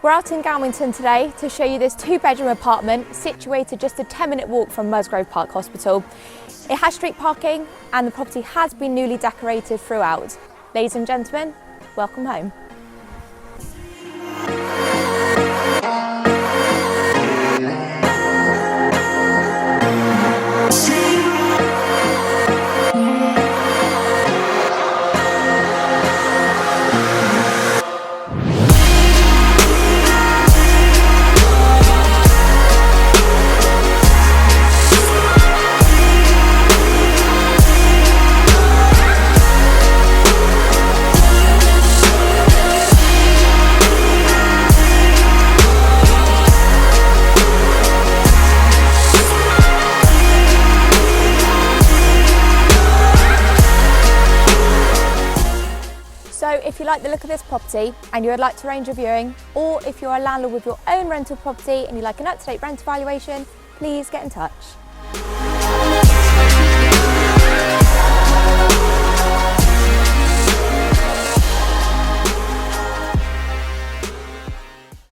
We're out in Galwington today to show you this 2-bedroom apartment situated just a 10-minute walk from Musgrove Park Hospital. It has street parking and the property has been newly decorated throughout. Ladies and gentlemen, welcome home. So if you like the look of this property and you would like to arrange a viewing, or if you're a landlord with your own rental property and you'd like an up-to-date rent evaluation, please get in touch.